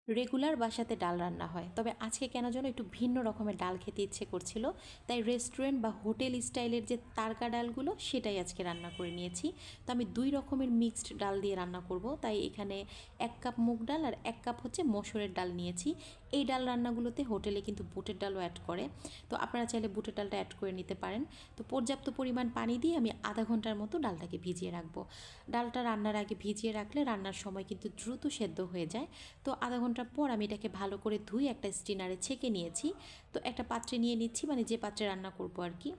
Regular বাসাতে ডাল রান্না হয়, তবে আজকে কেন যেন একটু ভিন্ন রকমের ডাল খেতে ইচ্ছে করছিল, তাই রেস্টুরেন্ট বা হোটেল স্টাইলের যে তারকা ডালগুলো সেটাই আজকে রান্না করে নিয়েছি। তো আমি 2 রকমের মিক্সড ডাল দিয়ে রান্না করব, তাই এখানে 1 কাপ মুগ ডাল আর 1 কাপ হচ্ছে মসুরের ডাল নিয়েছি। এই ডাল রান্নাগুলোতে হোটেলে কিন্তু বুটের ডালও অ্যাড করে, তো আপনারা চাইলে বুটের ডালটা অ্যাড করে নিতে পারেন। তো পর্যাপ্ত পরিমাণ পানি দিয়ে আমি আধা ঘন্টার মতো ডালটাকে ভিজিয়ে রাখবো। ডালটা রান্নার আগে ভিজিয়ে রাখলে রান্নার সময় কিন্তু দ্রুত সেদ্ধ হয়ে যায়। তো আধা ঘন্টা পর আমি এটাকে ভালো করে ধুয়ে একটা স্টিনারে ছেঁকে নিয়েছি। তো একটা পাত্রে নিয়ে নিচ্ছি, মানে যে পাত্রে রান্না করবো আর কি।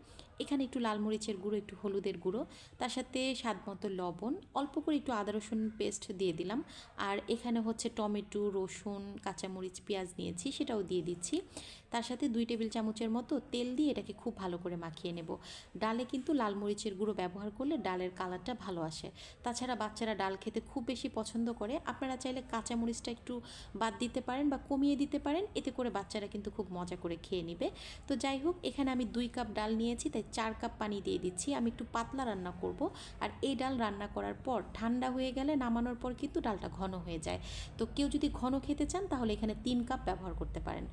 এখানে একটু লাল মরিচের গুঁড়ো, একটু হলুদের গুঁড়ো, তার সাথে স্বাদ মতো লবণ, অল্প করে একটু আদা রসুন পেস্ট দিয়ে দিলাম। আর এখানে হচ্ছে টমেটো, রসুন, কাঁচামরিচ, পেঁয়াজ নিয়েছি, সেটাও দিয়ে দিচ্ছি। তার সাথে 2 টেবিল চামচের মতো তেল দিয়ে এটাকে খুব ভালো করে মাখিয়ে নেব। ডালে কিন্তু লাল মরিচের গুঁড়ো ব্যবহার করলে ডালের কালারটা ভালো আসে। তাছাড়া বাচ্চারা ডাল খেতে খুব বেশি পছন্দ করে, আপনারা চাইলে কাঁচামরিচটা একটু বাদ দিতে পারেন বা কমিয়ে দিতে পারেন, এতে করে বাচ্চারা কিন্তু খুব মজা করে খেয়ে নেবে। তো যাই হোক, এখানে আমি 2 কাপ ডাল নিয়েছি, তাই 4 কাপ পানি দিয়ে দিচ্ছি। আমি একটু পাতলা রান্না করব। আর এই ডাল রান্না করার পর ঠান্ডা হয়ে গেলে নামানোর পর কিন্তু ডালটা ঘন হয়ে যায়। তো কেউ যদি ঘন খেতে চান তাহলে এখানে 3 কাপ ব্যবহার করতে পারেন।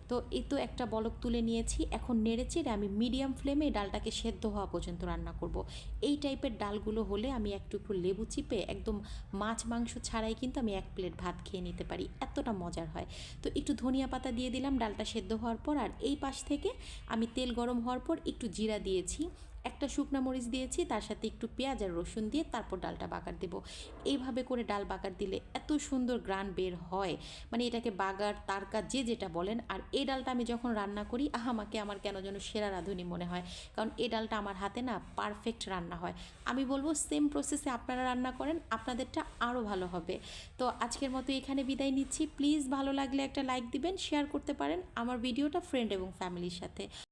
তো এই তো একটা বলক তুলে নিয়েছি, এখন নেড়েচেড়ে আমি মিডিয়াম ফ্লেমে ডালটাকে সেদ্ধ হওয়া পর্যন্ত রান্না করব। এই টাইপের ডালগুলো হলে আমি একটু লেবু চিপে একদম মাছ মাংস ছাড়াই কিন্তু আমি 1 প্লেট ভাত খেয়ে নিতে পারি, এতটা মজার হয়। তো একটু ধনিয়া পাতা দিয়ে দিলাম ডালটা সেদ্ধ হওয়ার পর। আর এই পাশ থেকে আমি তেল গরম হওয়ার পর একটু জিরা দিয়েছি, একটা শুকনো মরিচ দিয়েছি, তার সাথে একটু পেঁয়াজ আর রসুন দিয়ে তারপর ডালটা বাগার দেবো। এইভাবে করে ডাল বাগার দিলে এত সুন্দর গ্রান বের হয়, মানে এটাকে বাগার তারকা যে যেটা বলেন। আর এই ডালটা আমি যখন রান্না করি আমাকে আমার কেন যেন সেরা রাঁধুনি মনে হয়, কারণ এই ডালটা আমার হাতে না পারফেক্ট রান্না হয়। আমি বলবো সেম প্রসেসে আপনারা রান্না করেন, আপনাদেরটা আরও ভালো হবে। তো আজকের মতো এখানে বিদায় নিচ্ছি। প্লিজ ভালো লাগলে একটা লাইক দিবেন, শেয়ার করতে পারেন আমার ভিডিওটা ফ্রেন্ড এবং ফ্যামিলির সাথে।